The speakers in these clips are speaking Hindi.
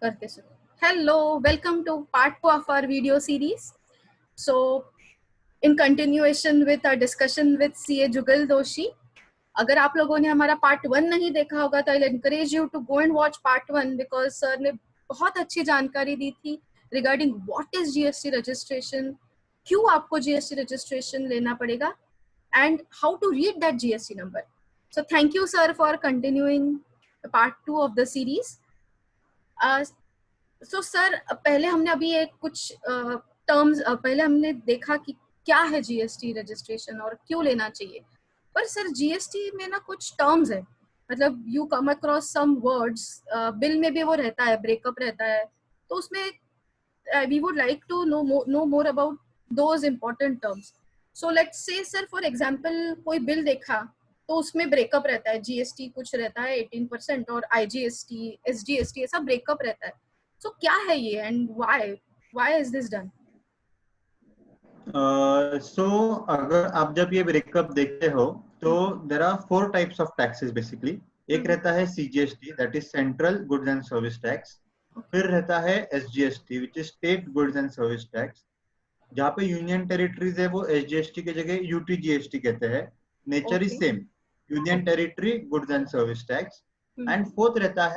करते sir. Hello, welcome to part 2 of our video series. So, in continuation with our discussion with CA जुगल दोषी, अगर आप लोगों ने हमारा पार्ट 1 नहीं देखा होगा तो I encourage you to go and watch part 1 because sir ने बहुत अच्छी जानकारी दी थी regarding what is GST registration, क्यों आपको जीएसटी रजिस्ट्रेशन लेना पड़ेगा and how to read that GST number. So thank you sir for continuing part 2 of the series. So sir पहले हमने अभी एक कुछ टर्म्स पहले हमने देखा कि क्या है जीएसटी रजिस्ट्रेशन और क्यों लेना चाहिए. पर सर जीएसटी में ना कुछ टर्म्स है, मतलब you come across some words, bill में भी वो रहता है, ब्रेकअप रहता है, तो उसमें we would like to know more about those important terms. So let's say sir for example कोई बिल देखा तो उसमें ब्रेकअप रहता है, जीएसटी कुछ रहता है 18% और आईजीएसटी एसजीएसटी ऐसा ब्रेकअप रहता है. सो क्या है ये and why is this done? So अगर आप जब ये ब्रेकअप देखते हो तो there are 4 types of taxes basically. एक रहता है CGST, that is central goods and service tax. फिर रहता है SGST which is state goods and service tax. जहाँ पे यूनियन टेरिटरीज है वो एसजीएसटी की जगह यूटीजीएसटी कहते हैं. Nature is same, union territory goods and service tax. And fourth रहता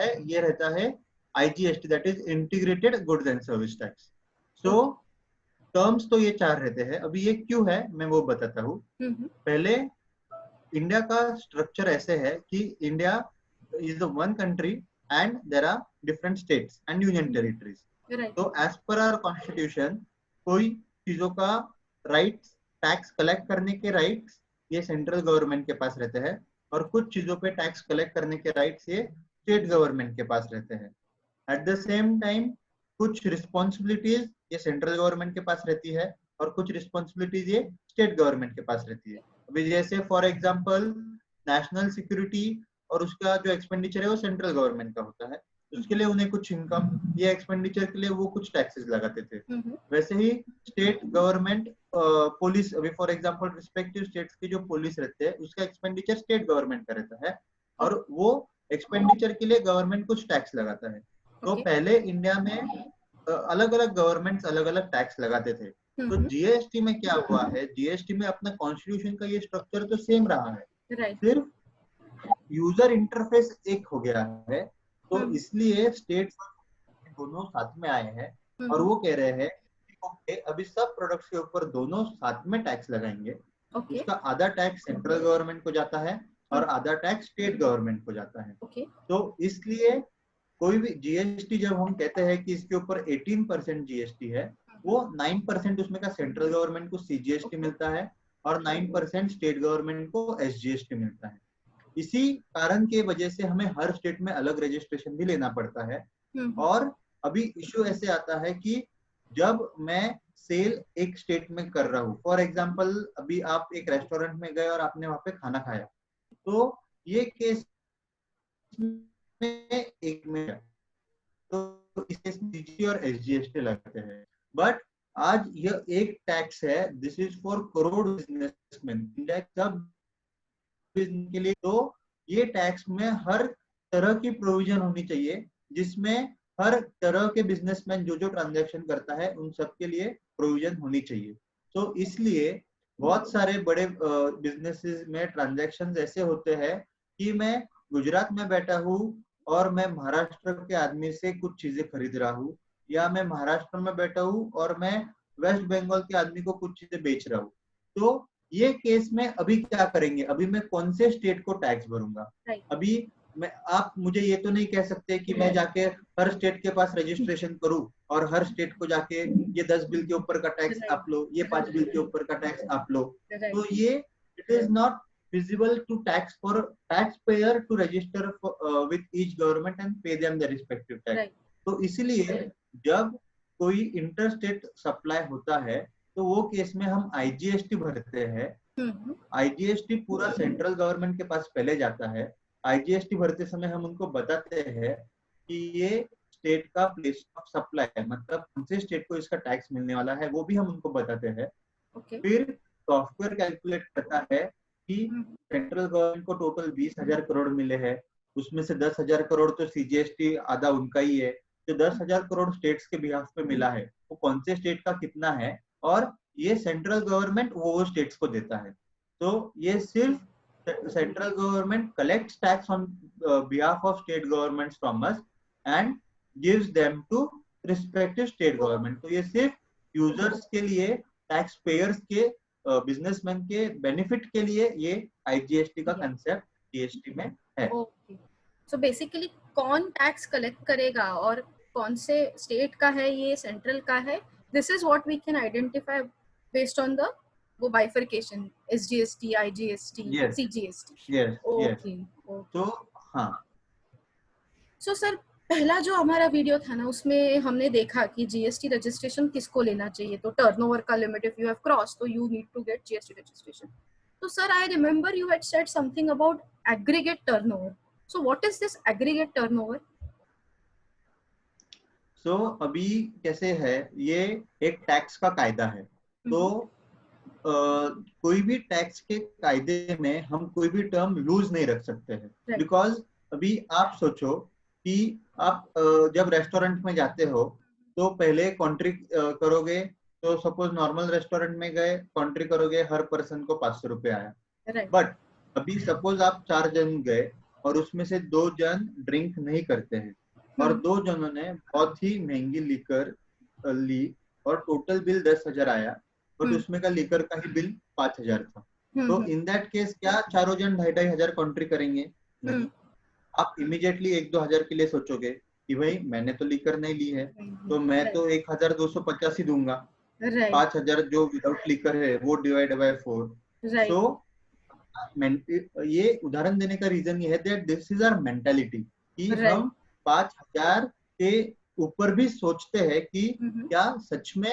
है IGST, that is integrated goods and service tax. So terms तो ये 4 रहते हैं. अभी ये क्यों है मैं वो बताता हूँ. पहले इंडिया का स्ट्रक्चर ऐसे है कि India is the one country and there are different states and union territories. तो एज पर आवर कॉन्स्टिट्यूशन कोई चीजों का राइट्स, टैक्स कलेक्ट करने के राइट्स ये सेंट्रल गवर्नमेंट के पास रहते हैं और कुछ चीजों पे टैक्स कलेक्ट करने के राइट्स ये स्टेट गवर्नमेंट के पास रहते हैं. एट द सेम टाइम कुछ रिस्पॉन्सिबिलिटीज ये सेंट्रल गवर्नमेंट के पास रहती है और कुछ रिस्पॉन्सिबिलिटीज ये स्टेट गवर्नमेंट के पास रहती है. अभी जैसे फॉर एग्जांपल नेशनल सिक्योरिटी और उसका जो एक्सपेंडिचर है वो सेंट्रल गवर्नमेंट का होता है, उसके लिए उन्हें कुछ इनकम, ये एक्सपेंडिचर के लिए वो कुछ टैक्सेस लगाते थे. वैसे ही स्टेट गवर्नमेंट पुलिस, अभी फॉर एग्जांपल रिस्पेक्टिव स्टेट्स की जो पुलिस रहते हैं उसका एक्सपेंडिचर स्टेट गवर्नमेंट का रहता है और वो एक्सपेंडिचर के लिए गवर्नमेंट कुछ टैक्स लगाता है. तो पहले इंडिया में अलग अलग गवर्नमेंट्स अलग अलग टैक्स लगाते थे. तो जीएसटी में क्या हुआ है, जीएसटी में अपना कॉन्स्टिट्यूशन का ये स्ट्रक्चर तो सेम रहा है, सिर्फ यूजर इंटरफेस एक हो गया है. तो इसलिए स्टेट दोनों साथ में आए हैं और वो कह रहे हैं कि ओके अभी सब प्रोडक्ट्स के ऊपर दोनों साथ में टैक्स लगाएंगे. उसका आधा टैक्स सेंट्रल गवर्नमेंट को जाता है और आधा टैक्स स्टेट गवर्नमेंट को जाता है. तो इसलिए कोई भी जीएसटी जब हम कहते हैं कि इसके ऊपर 18% जीएसटी है, वो 9% उसमें का सेंट्रल गवर्नमेंट को सीजीएसटी मिलता है और 9% स्टेट गवर्नमेंट को एसजीएसटी मिलता है. इसी कारण के वजह से हमें हर स्टेट में अलग रजिस्ट्रेशन भी लेना पड़ता है. और अभी इश्यू ऐसे आता है कि जब मैं सेल एक स्टेट में कर रहा हूँ, फॉर एग्जांपल अभी आप एक रेस्टोरेंट में गए और आपने वहां पे खाना खाया, तो ये केस में एक में तो इसमें सीजीएसटी और एसजीएसटी लगते हैं. बट आज यह एक टैक्स है, this is for crore businessman, India सब बिजनेस के लिए. तो ये टैक्स में हर तरह की प्रोविजन होनी चाहिए जिसमें हर तरह के बिजनेसमैन जो जो ट्रांजैक्शन करता है उन सब के लिए प्रोविजन होनी चाहिए. तो इसलिए बहुत सारे बड़े बिजनेसेस में ट्रांजैक्शन ऐसे होते हैं कि मैं गुजरात में बैठा हूँ और मैं महाराष्ट्र के आदमी से कुछ चीजें खरीद रहा हूँ, या मैं महाराष्ट्र में बैठा हूँ और मैं वेस्ट बंगाल के आदमी को कुछ चीजें बेच रहा हूँ. तो ये केस में अभी क्या करेंगे, अभी मैं कौन से स्टेट को टैक्स भरूंगा. अभी मैं, आप मुझे ये तो नहीं कह सकते कि मैं जाके हर स्टेट के पास रजिस्ट्रेशन करूं और हर स्टेट को जाके ये 10 बिल के ऊपर का टैक्स आप लो, ये 5 बिल के ऊपर का टैक्स आप लो. तो ये it is not feasible to taxpayer to register with each government and pay them the respective tax. तो इसीलिए जब कोई इंटरस्टेट सप्लाई होता है तो वो केस में हम आईजीएसटी भरते हैं. आईजीएसटी पूरा सेंट्रल गवर्नमेंट के पास पहले जाता है. आईजीएसटी भरते समय हम उनको बताते हैं कि ये स्टेट का प्लेस ऑफ सप्लाई है, मतलब कौन से स्टेट को इसका टैक्स मिलने वाला है वो भी हम उनको बताते हैं. फिर सॉफ्टवेयर कैलकुलेट करता है कि सेंट्रल गवर्नमेंट को टोटल 20,000 करोड़ मिले हैं, उसमें से 10,000 करोड़ तो सीजीएसटी आधा उनका ही है जो 10,000 करोड़ स्टेट्स के बिहाफ पे मिला है वो कौन से स्टेट का कितना है, और ये सेंट्रल गवर्नमेंट वो स्टेट्स को देता है। तो ये सिर्फ central government collects tax on behalf of state governments from us and gives them to respective state government. तो ये सिर्फ यूजर्स के लिए, टैक्स पेयर्स के, बिजनेसमैन के बेनिफिट के लिए ये आईजीएसटी का कंसेप्ट जीएसटी में है। ओके, सो बेसिकली कौन टैक्स कलेक्ट करेगा और कौन से स्टेट का है, ये सेंट्रल का है, this is what we can identify based on the वो bifurcation SGST, IGST, CGST. Yes okay, तो हाँ, सो सर पहला जो हमारा वीडियो था ना, उसमें हमने देखा कि जीएसटी रजिस्ट्रेशन किसको लेना चाहिए, तो टर्नओवर का limit if you have cross तो you need to get GST registration. तो sir I remember you had said something about aggregate turnover, so what is this aggregate turnover? So अभी कैसे है, ये एक टैक्स का कायदा है। तो कोई भी टैक्स के कायदे में हम कोई भी टर्म लूज नहीं रख सकते हैं, बिकॉज अभी आप सोचो कि आप जब रेस्टोरेंट में जाते हो तो पहले कॉन्ट्री करोगे, तो सपोज नॉर्मल रेस्टोरेंट में गए, कॉन्ट्री करोगे, हर पर्सन को 500 रुपये आया। बट अभी सपोज आप 4 जन गए और उसमें से 2 जन ड्रिंक नहीं करते हैं और 2 जनों ने बहुत ही महंगी लिकर ली और टोटल बिल 10,000 आया, बट उसमें का लिकर का ही बिल 5,000 था। तो इन दैट केस क्या चारों जन 2,500 कॉन्ट्री करेंगे? नहीं। आप इमीडिएटली 1-2 हजार के लिए सोचोगे कि भाई मैंने तो लिकर नहीं ली है, तो मैं तो 1,250 ही दूंगा। 5,000 जो विदाउट लिकर है वो डिवाइड बाय 4। सो ये उदाहरण देने का रीजन ये है that this is our mentality कि हम 5,000 के ऊपर भी सोचते हैं कि क्या सच में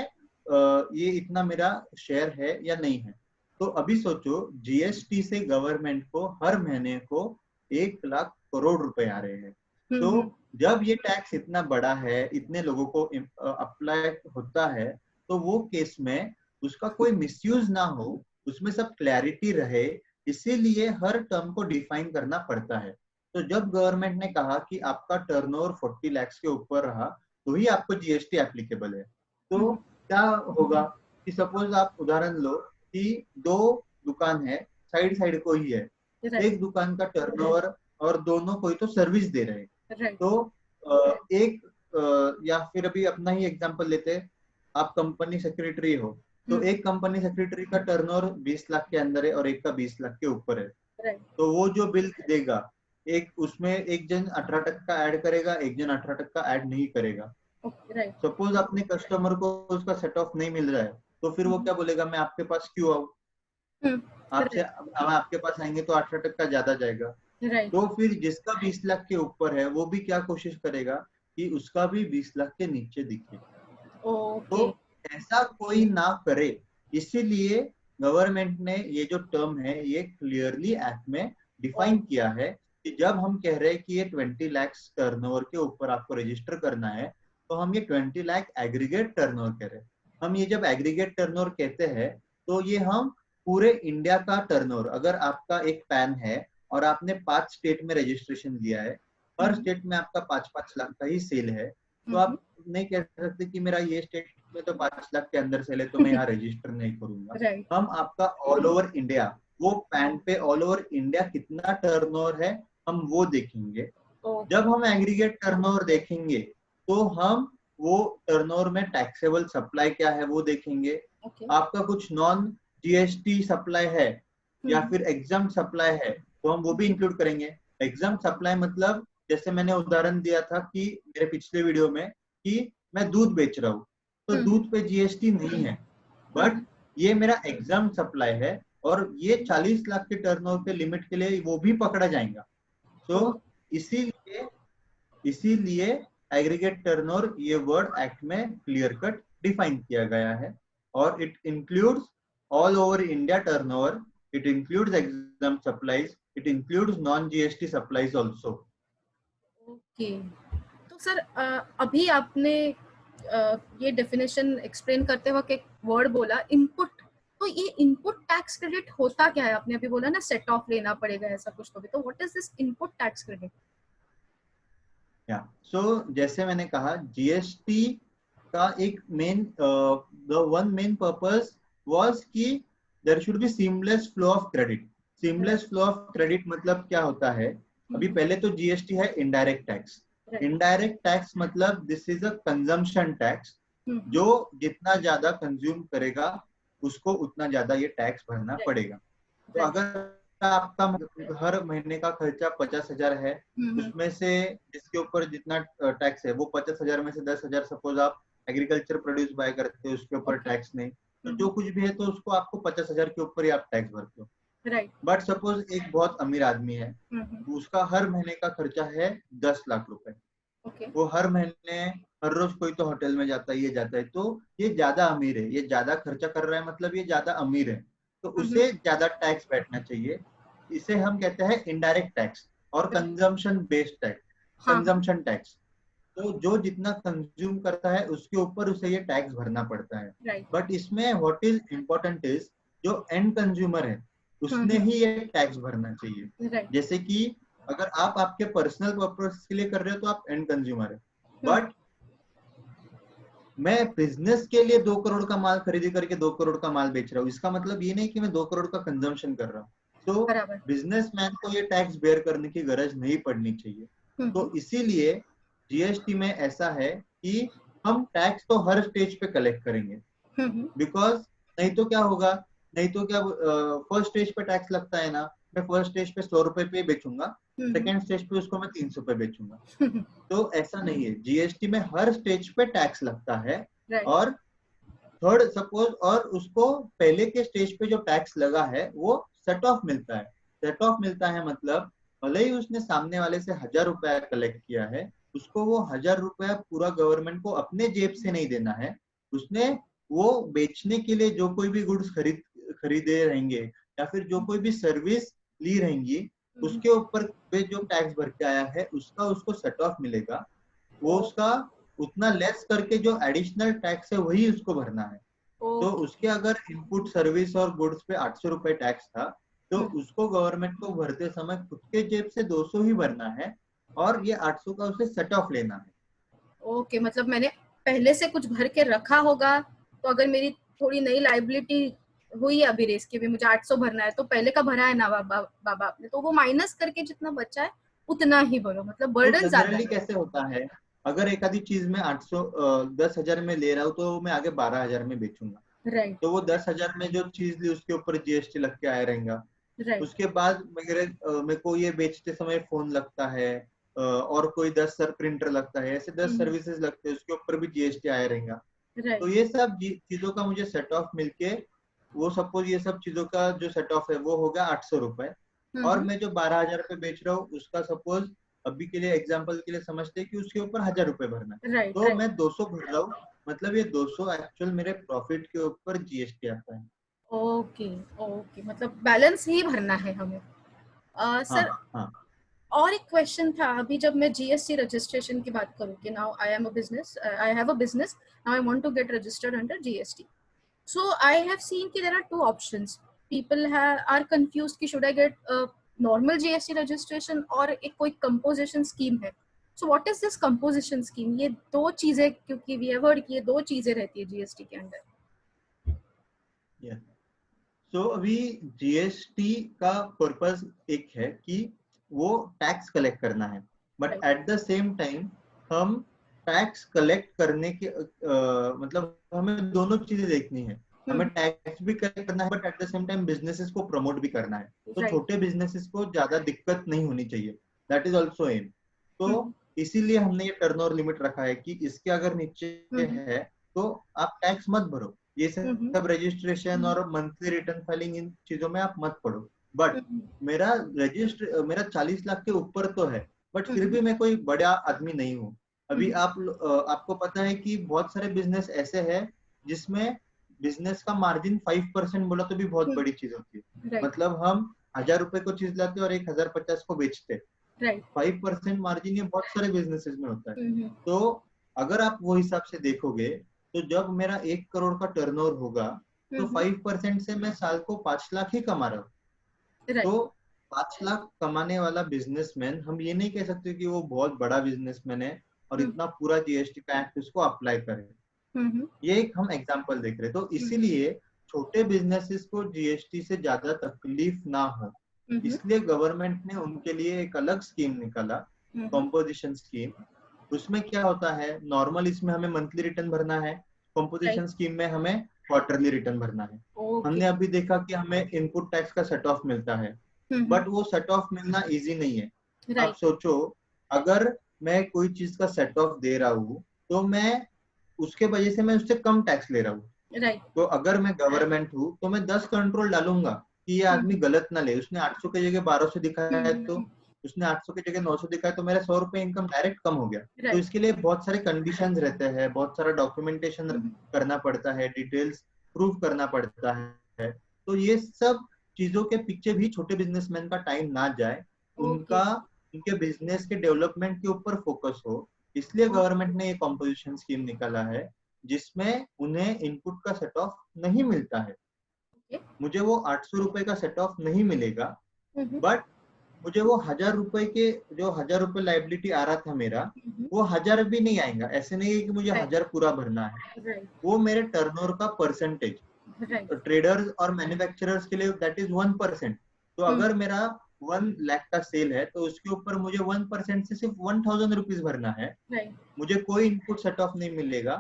ये इतना मेरा शेयर है या नहीं है। तो अभी सोचो जीएसटी से गवर्नमेंट को हर महीने को 1 लाख करोड़ रुपए आ रहे हैं। तो जब ये टैक्स इतना बड़ा है, इतने लोगों को अप्लाई होता है, तो वो केस में उसका कोई मिसयूज ना हो, उसमें सब क्लैरिटी रहे, इसीलिए हर टर्म को डिफाइन करना पड़ता है। तो जब गवर्नमेंट ने कहा कि आपका टर्नओवर 40 लाख के ऊपर रहा तो ही आपको जीएसटी एप्लीकेबल है। तो क्या होगा कि सपोज आप उदाहरण लो कि 2 दुकान है, साइड साइड को ही है, एक दुकान का टर्नओवर और दोनों कोई तो सर्विस दे रहे हैं। तो एक या फिर अभी अपना ही एग्जांपल लेते हैं, आप कंपनी सेक्रेटरी हो, तो एक कंपनी सेक्रेटरी का टर्नओवर 20 लाख के अंदर है और एक का 20 लाख के ऊपर है। तो वो जो बिल देगा, एक उसमें एक जन 18% ऐड करेगा, एक जन 18% ऐड नहीं करेगा। सपोज अपने कस्टमर को उसका सेट ऑफ नहीं मिल रहा है, तो फिर वो क्या बोलेगा, मैं आपके पास क्यों आऊं, आपसे हम आपके पास आएंगे तो 18% ज्यादा जाएगा। तो फिर जिसका 20 लाख के ऊपर है वो भी क्या कोशिश करेगा कि उसका भी 20 लाख के नीचे दिखे। तो ऐसा कोई ना करे, इसीलिए गवर्नमेंट ने ये जो टर्म है ये क्लियरली एक्ट में डिफाइन किया है कि जब हम कह रहे हैं कि ये 20 लाख टर्नओवर के ऊपर आपको रजिस्टर करना है, तो हम ये 20 लाख एग्रीगेट टर्नओवर कह रहे हैं। हम ये जब एग्रीगेट टर्नओवर कहते हैं तो ये हम पूरे इंडिया का टर्नओवर, अगर आपका एक पैन है और आपने 5 स्टेट में रजिस्ट्रेशन लिया है, हर स्टेट में आपका 5-5 लाख का ही सेल है, तो आप नहीं कह सकते कि मेरा ये स्टेट में तो 5 लाख के अंदर सेल है तो मैं यहाँ रजिस्टर नहीं करूंगा। हम आपका ऑल ओवर इंडिया, वो पैन पे ऑल ओवर इंडिया कितना टर्नओवर है हम वो देखेंगे। जब हम एग्रीगेट टर्नओवर देखेंगे तो हम वो टर्नओवर में टैक्सेबल सप्लाई क्या है वो देखेंगे। आपका कुछ नॉन जीएसटी सप्लाई है या फिर एग्जाम सप्लाई है तो हम वो भी इंक्लूड करेंगे। एग्जाम सप्लाई मतलब जैसे मैंने उदाहरण दिया था कि मेरे पिछले वीडियो में कि मैं दूध बेच रहा हूँ, तो दूध पे जीएसटी नहीं है, बट ये मेरा एग्जाम सप्लाई है और ये 40 लाख के टर्नओवर के लिमिट के लिए वो भी पकड़ा जाएगा। तो इसीलिए एग्रीगेट टर्नओवर ये वर्ड एक्ट में क्लियर कट डिफाइन किया गया है और it includes all over India turnover, it includes exam supplies, it includes non GST supplies also. Okay, तो सर अभी आपने ये डेफिनेशन एक्सप्लेन करते वक्त एक वर्ड बोला इनपुट, तो ये इनपुट टैक्स क्रेडिट होता क्या है? आपने अभी बोला ना सेट ऑफ लेना पड़ेगा ऐसा कुछ, तो भी तो what is this input tax credit? या सो जैसे मैंने कहा जीएसटी का एक main the one main purpose was कि there should be seamless flow of credit. Seamless flow of credit मतलब क्या होता है? अभी पहले तो जीएसटी है इनडायरेक्ट टैक्स. इनडायरेक्ट टैक्स मतलब this is a consumption tax. जो जितना ज्यादा कंज्यूम करेगा उसको उतना ज्यादा ये टैक्स भरना पड़ेगा. तो अगर आपका हर महीने का खर्चा 50,000 है, उसमें से जिसके ऊपर जितना टैक्स है वो 50,000 में से 10,000 सपोज आप एग्रीकल्चर प्रोड्यूस बाय करते हो, उसके ऊपर टैक्स नहीं, तो जो कुछ भी है तो उसको आपको 50,000 के ऊपर ही आप टैक्स भरते हो. बट सपोज एक बहुत अमीर आदमी है, उसका हर महीने का खर्चा है 10 लाख रुपए. वो हर महीने हर रोज कोई तो होटल में जाता है, ये जाता है, तो ये ज्यादा अमीर है, ये ज्यादा खर्चा कर रहा है, मतलब ये ज्यादा अमीर है, तो उसे ज्यादा टैक्स बैठना चाहिए. इसे हम कहते हैं इनडायरेक्ट टैक्स और consumption based tax. Consumption tax तो जो जितना कंज्यूम करता है उसके ऊपर उसे ये टैक्स भरना पड़ता है. बट इसमें व्हाट इज इम्पोर्टेंट इज जो एंड कंज्यूमर है उसने ही ये टैक्स भरना चाहिए. जैसे कि अगर आप आपके पर्सनल पर्पस के लिए कर रहे हो तो आप एंड कंज्यूमर है. बट मैं बिजनेस के लिए 2 करोड़ का माल खरीदी करके 2 करोड़ का माल बेच रहा हूँ, इसका मतलब ये नहीं कि मैं 2 करोड़ का कंजम्पशन कर रहा हूँ. तो बिजनेसमैन को ये टैक्स बेयर करने की गरज नहीं पड़नी चाहिए. तो इसीलिए जीएसटी में ऐसा है कि हम टैक्स तो हर स्टेज पे कलेक्ट करेंगे. बिकॉज नहीं तो क्या होगा, नहीं तो क्या फर्स्ट स्टेज पे टैक्स लगता है ना, मैं फर्स्ट स्टेज पे 100 रुपए पे बेचूंगा, सेकेंड स्टेज पे उसको मैं 300 पे बेचूंगा. तो ऐसा नहीं है, जीएसटी में हर स्टेज पे टैक्स लगता है. और थर्ड सपोज और उसको पहले के स्टेज पे जो टैक्स लगा है वो सेट ऑफ मिलता है. सेट ऑफ मिलता है मतलब भले ही उसने सामने वाले से 1,000 रुपया कलेक्ट किया है, उसको वो 1,000 रुपया पूरा गवर्नमेंट को अपने जेब से नहीं देना है. उसने वो बेचने के लिए जो कोई भी गुड्स खरीदे रहेंगे या फिर जो कोई भी सर्विस ली रहेंगी, उसके ऊपर जो टैक्स भर के आया है उसका उसको सेट ऑफ मिलेगा. वो उसका उतना लेस करके जो एडिशनल टैक्स है वही उसको भरना है. तो उसके अगर इनपुट सर्विस और गुड्स पे 800 रुपए टैक्स था, तो उसको गवर्नमेंट को भरते समय खुद के जेब से 200 ही भरना है और ये 800 का उसे सेट ऑफ लेना है. ओके, मतलब मैंने पहले से कुछ भर के रखा होगा, तो अगर मेरी थोड़ी नई लाइबिलिटी हुई है अभी रेस की भी मुझे 800 भरना है, तो पहले का भरा है ना बाबा आपने, तो वो माइनस करके जितना बचा है उतना ही भरो. मतलब बर्डन ज्यादा है. कैसे होता है, अगर एक आधी चीज में 800 10,000 में ले रहा हूँ तो मैं आगे 12,000 में बेचूंगा. तो वो 10,000 में जो चीज ली उसके ऊपर जीएसटी लग के आया रहेगा. उसके बाद मेरे को ये बेचते समय फोन लगता है और कोई 10 प्रिंटर लगता है, ऐसे 10 सर्विसेज लगते हैं, उसके ऊपर भी जीएसटी आया रहेगा. तो ये सब चीजों का मुझे सेट ऑफ मिलके वो सपोज ये सब चीजों का जो सेट ऑफ है वो हो गया 800 रुपए. और मैं जो 12,000 पे बेच रहा हूँ उसका सपोज अभी के लिए एग्जांपल के लिए समझते हैं कि उसके ऊपर 1,000 रुपए भरना है. तो मैं 200 भर रहा हूँ, मतलब ये 200 एक्चुअल मेरे प्रॉफिट के ऊपर जीएसटी आता है. ओके ओके, मतलब बैलेंस ही भरना है हमें. सर और एक क्वेश्चन था, अभी जब मैं जीएसटी रजिस्ट्रेशन की बात करूँ कि now I have a business, now I want to get registered under GST. So I have seen कि there are two options. People are confused कि should I get a normal GST registration और एक कोई composition scheme है. So what is this composition scheme? ये दो चीजें, क्योंकि we have heard कि ये दो चीजें रहती है जीएसटी के अंदर. So अभी जीएसटी का पर्पस एक है कि वो टैक्स कलेक्ट करना है, but at the same time हम टैक्स कलेक्ट करने के मतलब हमें दोनों चीजें देखनी है. हमें टैक्स भी कलेक्ट करना है but at the same time businesses को प्रमोट भी करना है. तो छोटे बिजनेसेस को ज्यादा दिक्कत नहीं होनी चाहिए. That is also um. तो इसीलिए हमने ये टर्नओवर लिमिट रखा है कि इसके अगर नीचे है तो आप टैक्स मत भरो. ये सब रजिस्ट्रेशन और मंथली रिटर्न फाइलिंग इन चीजों में आप मत पढ़ो. बट मेरा 40 लाख के ऊपर तो है, बट फिर भी मैं कोई बड़ा आदमी नहीं हूँ. अभी आपको पता है कि बहुत सारे बिजनेस ऐसे हैं जिसमें बिजनेस का मार्जिन 5% बोला तो भी बहुत बड़ी चीज होती है. मतलब हम 1,000 रुपए को चीज लाते और 1,050 को बेचते. 5% मार्जिन ये बहुत सारे बिजनेसेस में होता है. तो अगर आप वो हिसाब से देखोगे तो जब मेरा 1 करोड़ का टर्नओवर होगा तो 5% से मैं साल को 5 लाख ही कमा रहा हूँ. तो 5 लाख कमाने वाला बिजनेसमैन, हम ये नहीं कह सकते कि वो बहुत बड़ा बिजनेसमैन है और इतना पूरा जीएसटी का एक्ट उसको अप्लाई करे। ये एक हम एग्जांपल देख रहे हैं। तो इसीलिए छोटे बिजनेसेस को जीएसटी से ज्यादा तकलीफ ना हो, इसलिए गवर्नमेंट ने उनके लिए एक अलग स्कीम निकाला, कॉम्पोजिशन स्कीम। उसमें क्या होता है, नॉर्मल इसमें हमें मंथली रिटर्न भरना है, कॉम्पोजिशन स्कीम में हमें क्वार्टरली रिटर्न भरना है। हमने अभी देखा कि हमें इनपुट टैक्स का सेट ऑफ मिलता है, बट वो सेट ऑफ मिलना इजी नहीं है। आप सोचो, अगर मैं कोई चीज का सेट ऑफ दे रहा हूँ तो मैं उसके वजह से मैं उससे कम टैक्स ले रहा हूँ। तो अगर मैं गवर्नमेंट हूँ तो मैं 10 कंट्रोल डालूंगा कि ये आदमी गलत ना ले। उसने 800 की जगह 1200 दिखाया है, तो उसने 800 की जगह 900 दिखाया, तो मेरा 100 रुपए इनकम डायरेक्ट कम हो गया। तो इसके लिए बहुत सारे कंडीशंस रहते हैं, बहुत सारा डॉक्यूमेंटेशन करना पड़ता है, डिटेल्स प्रूव करना पड़ता है। तो ये सब चीजों के पीछे भी छोटे बिजनेसमैन का टाइम ना जाए, उनका उनके बिजनेस के डेवलपमेंट के ऊपर फोकस हो, इसलिए गवर्नमेंट ने ये कॉम्पोजिशन स्कीम निकाला है, जिसमें उन्हें इनपुट का सेट ऑफ नहीं मिलता है। मुझे वो 800 रुपए का सेट ऑफ नहीं मिलेगा, बट मुझे वो 1000 रुपए के, जो 1000 रुपए लाइबिलिटी आ रहा था मेरा, वो 1000 भी नहीं आएगा। ऐसे नहीं है कि मुझे 1000 पूरा भरना है, वो मेरे टर्नओवर का परसेंटेज। ट्रेडर्स और मैन्युफैक्चरर्स के लिए दैट इज 1%। तो अगर मेरा 1 लाख का सेल है तो उसके ऊपर मुझे 1% से सिर्फ 1000 रुपीज भरना है। मुझे कोई इनपुट सेट ऑफ नहीं मिलेगा,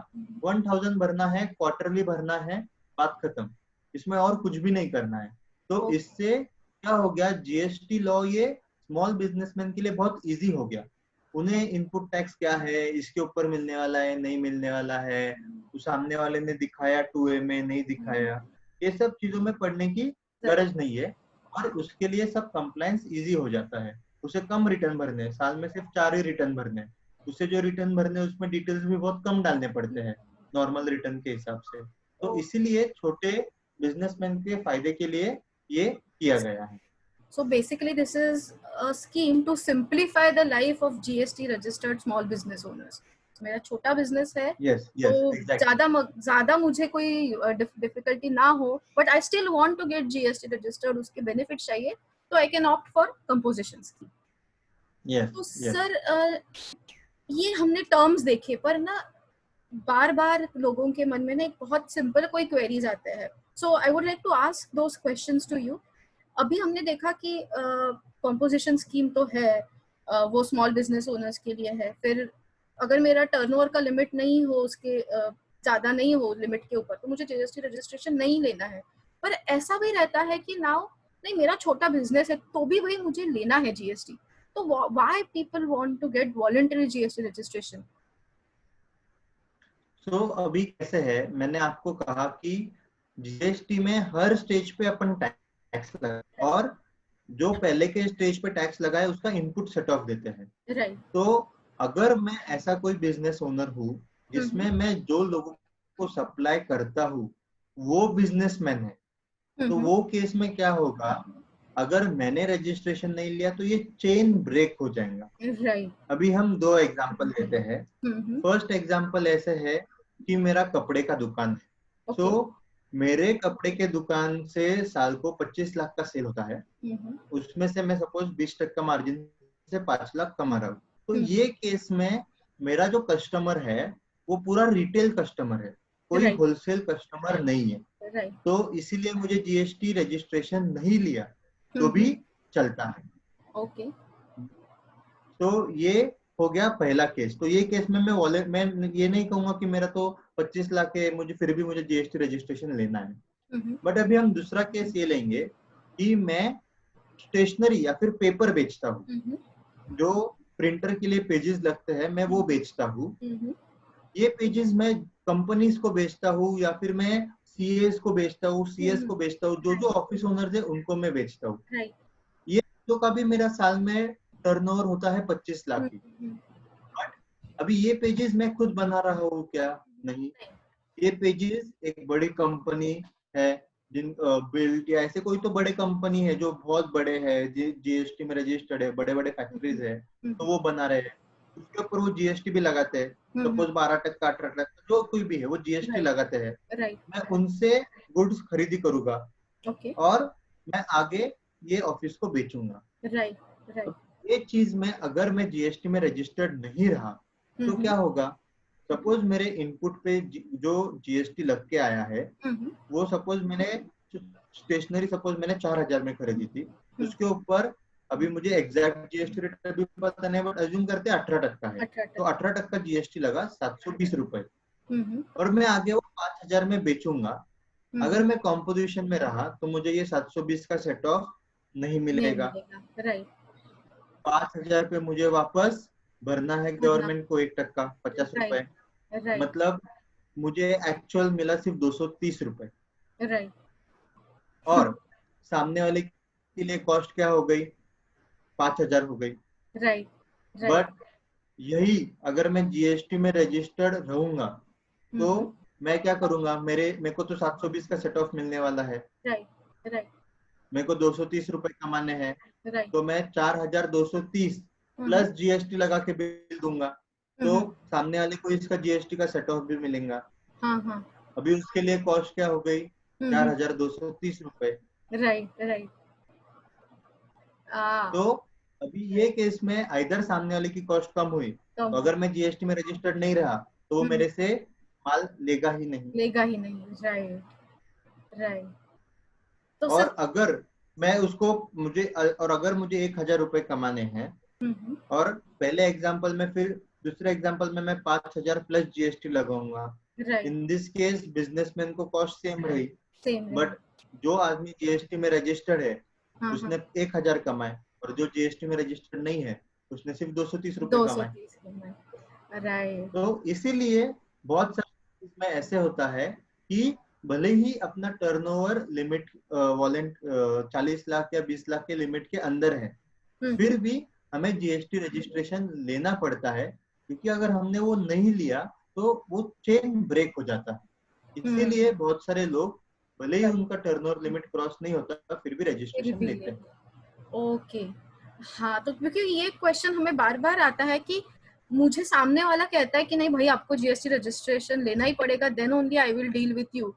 1000 भरना है, क्वार्टरली भरना है, बात खत्म। इसमें और कुछ भी नहीं करना है। तो इससे क्या हो गया, जीएसटी लॉ ये स्मॉल बिजनेसमैन के लिए बहुत इजी हो गया। उन्हें इनपुट टैक्स क्या है, इसके ऊपर मिलने वाला है, नहीं मिलने वाला है, उस सामने वाले ने दिखाया 2A में, नहीं दिखाया, ये सब चीजों में पढ़ने की गरज नहीं है। और उसके लिए सब कंप्लायंस इजी हो जाता है। उसे कम रिटर्न भरने हैं, साल में सिर्फ 4 ही रिटर्न भरने हैं। उसे जो रिटर्न भरने हैं उसमें डिटेल्स भी बहुत कम डालने पड़ते हैं नॉर्मल रिटर्न के हिसाब से। तो इसीलिए छोटे बिजनेसमैन के फायदे के लिए ये किया गया है। So basically this is a scheme to simplify the life of GST registered small business owners. मेरा छोटा बिजनेस है, तो ज्यादा मुझे कोई डिफिकल्टी ना हो, but I still want to get GST registered, उसके बेनिफिट चाहिए, तो I can opt for composition scheme. तो सर ये हमने टर्म्स देखे, पर ना बार बार लोगों के मन में ना एक बहुत सिंपल कोई क्वेरीज आते हैं। So I would like to ask those questions to you. अभी हमने देखा कि कंपोजिशन स्कीम तो है, वो स्मॉल बिजनेस ओनर्स के लिए है। फिर अगर मेरा टर्नओवर का लिमिट नहीं हो, उसके ज्यादा नहीं हो लिमिट के ऊपर, तो मुझे जीएसटी रजिस्ट्रेशन नहीं लेना है। पर ऐसा भी रहता है कि नाउ नहीं, मेरा छोटा बिजनेस है तो भी भाई मुझे लेना है जीएसटी। तो why people want to get voluntary GST registration? So अभी कैसे है, मैंने आपको कहा कि जीएसटी में हर स्टेज पे अपन टैक्स लगा, और जो पहले के स्टेज पे टैक्स लगाए उसका इनपुट सेट ऑफ देते हैं। तो अगर मैं ऐसा कोई बिजनेस ओनर हूँ जिसमें मैं जो लोगों को सप्लाई करता हूँ वो बिजनेसमैन है, तो वो केस में क्या होगा, अगर मैंने रजिस्ट्रेशन नहीं लिया तो ये चेन ब्रेक हो जाएगा। अभी हम 2 एग्जांपल लेते हैं। फर्स्ट एग्जांपल ऐसे है कि मेरा कपड़े का दुकान है। तो मेरे कपड़े के दुकान से साल को 25 लाख का सेल होता है, उसमें से मैं सपोज 20% मार्जिन से 5 लाख कमा रहा हूँ। तो ये केस में मेरा जो कस्टमर है वो पूरा रिटेल कस्टमर है, कोई होलसेल कस्टमर नहीं है। तो इसीलिए मुझे जीएसटी रजिस्ट्रेशन नहीं लिया तो भी चलता है। तो ये हो गया पहला केस। तो ये केस में मैं ये नहीं कहूंगा कि मेरा तो 25 लाख है, मुझे फिर भी मुझे जीएसटी रजिस्ट्रेशन लेना है। बट अभी हम दूसरा केस ये लेंगे कि मैं स्टेशनरी या फिर पेपर बेचता हूँ, जो प्रिंटर के लिए पेजेस लगते हैं, मैं वो बेचता हूँ। ये पेजेस मैं कंपनीज को बेचता हूँ या फिर मैं सीएस को बेचता हूँ, सीएस को बेचता हूँ, जो ऑफिस ओनर्स है उनको मैं बेचता हूँ। ये तो का भी मेरा साल में टर्नओवर होता है 25 लाख की। बट अभी ये पेजेस मैं खुद बना रहा हूँ क्या? नहीं। ये पेजेस एक बड़ी कंपनी है, जिन बिल्ड या ऐसे कोई तो बड़े कंपनी है जो बहुत बड़े है, जीएसटी में रजिस्टर्ड है, बड़े बड़े फैक्ट्रीज है, तो वो बना रहे हैं, उसके ऊपर वो जीएसटी भी लगाते हैं। सपोज 12% 18%, जो कोई भी है वो जीएसटी लगाते हैं। मैं उनसे गुड्स खरीदी करूंगा और मैं आगे ये ऑफिस को बेचूंगा। Right right. ये चीज में अगर मैं जीएसटी में रजिस्टर्ड नहीं रहा तो क्या होगा? सपोज मेरे इनपुट पे जो जीएसटी लग के आया है, वो सपोज मैंने स्टेशनरी सपोज मैंने 4,000 में खरीदी थी, उसके ऊपर अभी मुझे एग्जैक्ट जीएसटी रेट अभी पता नहीं, बट अज्यूम करते हैं 18% है, तो 18% जीएसटी लगा 720 रुपए, और मैं आगे वो 5,000 में बेचूंगा। अगर मैं कॉम्पोजिशन में रहा तो मुझे ये 720 का सेट ऑफ नहीं मिलेगा। राइट। 5,000 पे मुझे वापस भरना है गवर्नमेंट को 1%, 50 रुपए, मतलब मुझे एक्चुअल मिला सिर्फ 230 रुपए। राइट। और सामने वाले के लिए कॉस्ट क्या हो गई? 5,000 हो गई। राइट। बट यही अगर मैं जीएसटी में रजिस्टर्ड रहूंगा तो मैं क्या करूंगा? मेरे को तो 720 का सेट ऑफ मिलने वाला है, राइट राइट। मेरे को 230 रुपए कमाने हैं, राइट। तो मैं 4,230 प्लस जीएसटी लगा के बिल दूंगा, तो सामने वाले को इसका जीएसटी का सेट ऑफ भी मिलेगा। अभी उसके लिए कॉस्ट क्या हो गई? 4,230 रुपए। Right right. तो अभी ये केस में आइदर सामने वाले की कॉस्ट कम हुई, तो अगर मैं जीएसटी में रजिस्टर्ड नहीं रहा तो वो मेरे से माल लेगा ही नहीं। Right right. तो और अगर मैं उसको और अगर मुझे 1,000 रुपए कमाने हैं, और पहले एग्जांपल में, फिर दूसरे एग्जांपल में मैं 5,000 प्लस जीएसटी लगाऊंगा, इन दिस केस बिजनेसमैन को कॉस्ट सेम रही, बट जो आदमी जीएसटी में रजिस्टर्ड है उसने 1,000 कमाए, और जो जीएसटी में रजिस्टर्ड नहीं है उसने सिर्फ 230 रुपए कमाए। राइट। तो इसीलिए बहुत सारे इसमें ऐसे होता है कि भले ही अपना टर्नओवर लिमिट 40 लाख या 20 लाख के लिमिट के अंदर है, फिर भी हमें जीएसटी रजिस्ट्रेशन लेना पड़ता है, क्योंकि अगर हमने वो नहीं लिया तो वो चेन ब्रेक हो जाता है। इसीलिए बहुत सारे लोग भले ही उनका टर्नओवर लिमिट क्रॉस नहीं होता फिर भी रजिस्ट्रेशन लेते हैं। ओके। हाँ, तो क्योंकि ये क्वेश्चन हमें बार बार आता है कि मुझे सामने वाला कहता है कि नहीं भाई आपको जीएसटी रजिस्ट्रेशन लेना ही पड़ेगा, then only I will deal with you,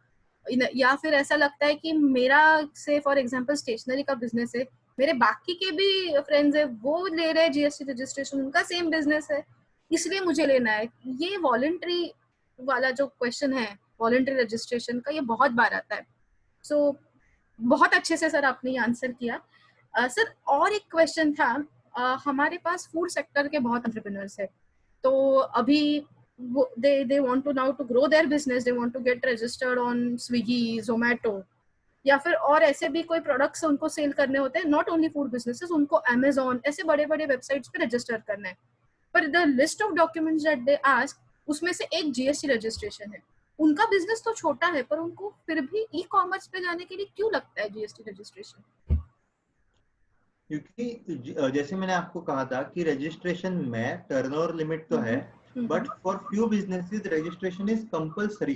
या फिर ऐसा लगता है कि मेरा से फॉर एग्जांपल स्टेशनरी का बिजनेस है, मेरे बाकी के भी फ्रेंड्स है वो ले रहे हैं जीएसटी रजिस्ट्रेशन, उनका सेम बिजनेस है इसलिए मुझे लेना है। ये वॉलंटरी वाला जो क्वेश्चन है वॉलंटरी रजिस्ट्रेशन का, ये बहुत बार आता है। सो बहुत अच्छे से सर आपने ये आंसर किया। सर और एक क्वेश्चन था, हमारे पास फूड सेक्टर के बहुत एंटरप्रेन्योर्स है, तो अभी they want to now to grow their business, they want to get registered on Swiggy, Zomato, या फिर और ऐसे भी कोई प्रोडक्ट्स उनको सेल करने होते हैं, नॉट ओनली फूड बिजनेसेस, उनको Amazon ऐसे बड़े बड़े वेबसाइट्स पे रजिस्टर करना है, पर the list of documents that they ask उसमें से एक जीएसटी रजिस्ट्रेशन है। उनका बिजनेस तो छोटा है पर उनको फिर भी ई कॉमर्स पे जाने के लिए क्यों लगता है जीएसटी रजिस्ट्रेशन? क्योंकि जैसे मैंने आपको कहा था कि रजिस्ट्रेशन में टर्नओवर लिमिट तो है, but for few businesses registration is compulsory.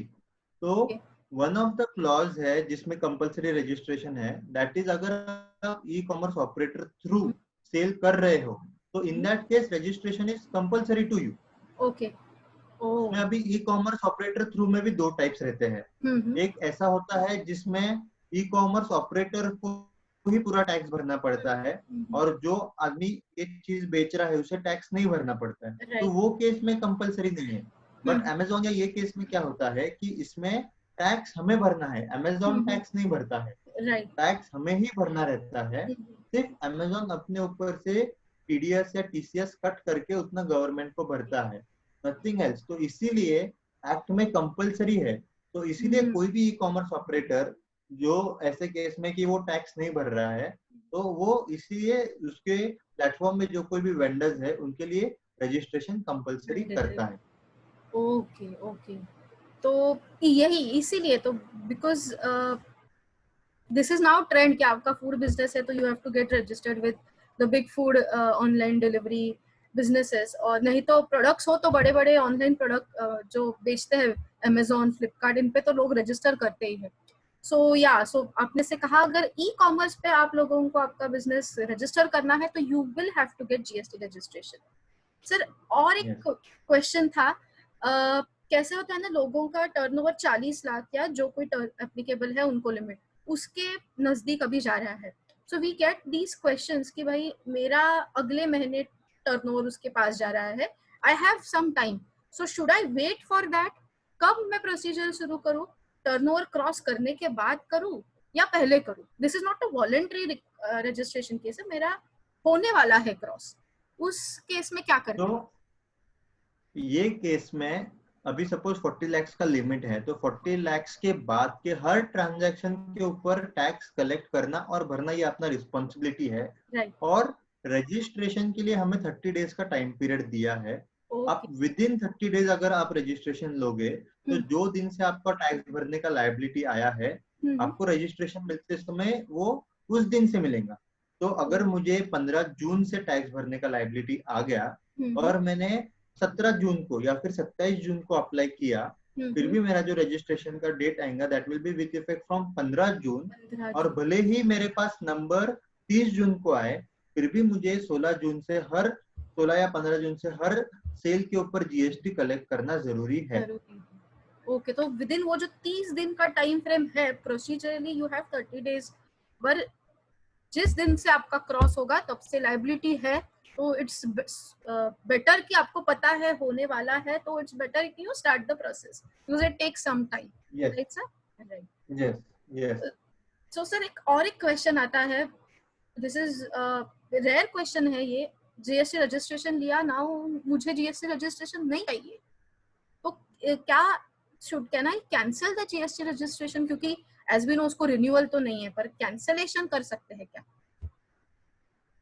तो वन ऑफ द क्लॉज है जिसमें कंपलसरी रजिस्ट्रेशन है, दैट इज अगर आप e commerce operator through sell कर रहे हो तो in that case registration is compulsory to you. Okay. उसमें अभी ई कॉमर्स ऑपरेटर थ्रू में भी दो टाइप्स रहते हैं। एक ऐसा होता है जिसमें ई कॉमर्स ऑपरेटर को ही पूरा टैक्स भरना पड़ता है, और जो आदमी एक चीज बेच रहा है उसे टैक्स नहीं भरना पड़ता है, तो वो केस में कंपलसरी नहीं है। बट अमेजोन या ये केस में क्या होता है कि इसमें टैक्स हमें भरना है, अमेजोन टैक्स नहीं भरता है, टैक्स हमें ही भरना रहता है। सिर्फ अमेजोन अपने ऊपर से टीडीएस या टीसीएस कट करके उतना गवर्नमेंट को भरता है, नथिंग एल्स। तो इसीलिए एक्ट में कंपलसरी है, तो इसीलिए कोई भी ई कॉमर्स ऑपरेटर जो ऐसे केस में कि वो टैक्स नहीं भर रहा है, तो वो इसलिए उसके प्लेटफॉर्म में जो कोई भी वेंडर्स है उनके लिए रजिस्ट्रेशन कंपलसरी करता है। Okay okay. तो यही इसीलिए तो because this is now trend कि आपका फूड बिजनेस है तो you have to get registered with the big food online delivery businesses, और नहीं तो प्रोडक्ट्स हो तो बड़े बड़े ऑनलाइन प्रोडक्ट जो बेचते हैं अमेजोन, फ्लिपकार्ट, इन पे तो लोग रजिस्टर करते ही है। सो आपने से कहा अगर ई कॉमर्स पे आप लोगों को आपका बिजनेस रजिस्टर करना है तो you will have to get GST registration. Sir और एक क्वेश्चन था, कैसे होता है ना, लोगों का टर्नओवर 40 लाख या जो कोई एप्लीकेबल है उनको लिमिट उसके नजदीक अभी जा रहा है, so we get these questions कि भाई मेरा अगले महीने टर्नओवर उसके पास जा रहा है, I have some time, so should I wait for that? कब मैं प्रोसीजर शुरू करूँ? टर्नओवर क्रॉस करने के बाद करूँ या पहले करूँ? This is not a voluntary registration case है, मेरा होने वाला है क्रॉस, उस केस में क्या करें? तो ये केस में अभी सपोज 40 lakhs का लिमिट है, तो 40 lakhs के बाद के हर ट्रांजैक्शन के ऊपर टैक्स कलेक्ट करना और भरना ये अपना रिस्पॉन्सिबिलिटी है। राइट, और रजिस्ट्रेशन के लिए हमें 30 डेज का टाइम पीरियड दिया है। आप ओके, विद इन 30 डेज अगर आप रजिस्ट्रेशन लोगे तो जो दिन से आपका टैक्स भरने का लायबिलिटी आया है, आपको रजिस्ट्रेशन मिलते समय वो उस दिन से मिलेगा। तो अगर मुझे 15 जून से टैक्स भरने का लायबिलिटी आ गया और मैंने 17 जून को या फिर 27 जून को अप्लाई किया, फिर भी मेरा जो रजिस्ट्रेशन का डेट आएगा that will be with effect from 15 जून। और भले ही मेरे पास नंबर 30 जून को आए, फिर भी मुझे 16 जून से हर 16 या 15 जून से हर सेल के ऊपर जीएसटी कलेक्ट करना जरूरी है। ओके, तो विद इन वो जो 30 दिन का टाइम फ्रेम है, प्रोसीजरली यू हैव 30 डेज, पर जिस दिन से आपका क्रॉस होगा तब से लाइबिलिटी है। तो इट्स बेटर कि आपको पता है होने वाला है, तो इट्स बेटर कि you start the process because it takes some time, right sir? Right, yes yes. So sir एक क्वेश्चन आता है, दिस इज रेयर क्वेश्चन है ये, जीएसटी रजिस्ट्रेशन लिया, नाउ मुझे जीएसटी रजिस्ट्रेशन नहीं चाहिए, तो क्या can I cancel the GST registration? क्योंकि एज वी नो उसको रिन्यूअल तो नहीं है, पर कैंसिलेशन कर सकते हैं क्या?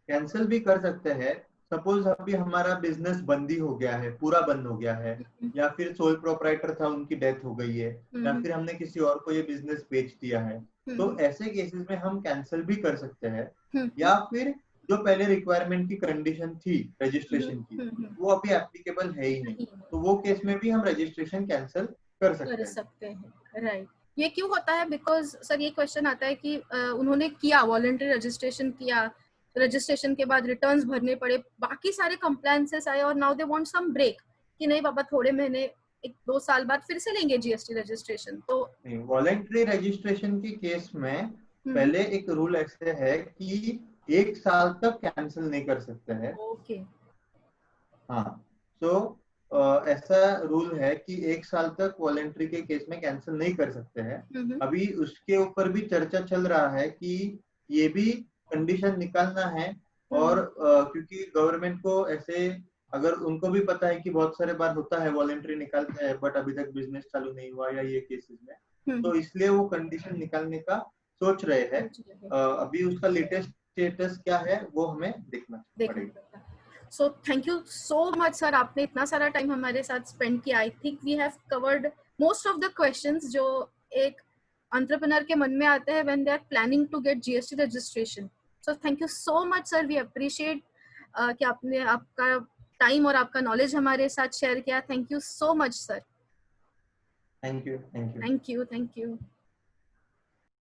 कैंसिल भी कर सकते हैं। सपोज अभी हमारा बिजनेस बंद ही हो गया है, पूरा बंद हो गया है, या फिर सोल प्रोप्राइटर था उनकी डेथ हो गई है, या फिर हमने किसी और को ये बिजनेस बेच दिया है, तो ऐसे केसेस में हम कैंसिल भी कर सकते हैं। या फिर जो पहले रिक्वायरमेंट की कंडीशन थी रजिस्ट्रेशन की, वो अभी एप्लीकेबल है ही नहीं, तो वो केस में भी हम रजिस्ट्रेशन कैंसिल कर सकते हैं। राइट, ये क्यों होता है? बिकॉज सर ये क्वेश्चन आता है कि उन्होंने किया वॉलंटरी रजिस्ट्रेशन, किया रजिस्ट्रेशन के बाद रिटर्न्स भरने पड़े, बाकी सारे कंप्लायंसेस आए, और now they want some break कि नहीं बाबा थोड़े महीने, 1-2 साल बाद फिर से लेंगे जीएसटी रजिस्ट्रेशन। तो वॉलंटरी रजिस्ट्रेशन की केस में पहले एक रूल ऐसे है कि 1 साल तक कैंसिल नहीं कर सकते हैं। ओके, हाँ, तो ऐसा रूल है कि 1 साल तक वॉलंटरी के केस में कैंसिल नहीं कर सकते हैं। अभी उसके ऊपर भी चर्चा चल रहा है कि ये भी कंडीशन निकालना है, और क्योंकि गवर्नमेंट को ऐसे, अगर उनको भी पता है कि बहुत सारे बार होता है वॉलंटरी निकालते हैं बट अभी तक बिजनेस चालू नहीं हुआ या ये केसेस में, तो इसलिए वो कंडीशन निकालने का सोच रहे हैं। अभी उसका लेटेस्ट स्टेटस क्या है वो हमें देखना पड़ेगा। So thank you so much sir, आपने इतना सारा टाइम हमारे साथ स्पेंड किया। I think we have covered most of the questions जो एक एंटरप्रेन्योर के मन में आते हैं when they are planning to get GST registration. So thank you so much sir, we appreciate कि आपने आपका टाइम और आपका नॉलेज हमारे साथ शेयर किया। Thank you so much sir. Thank you. Thank you.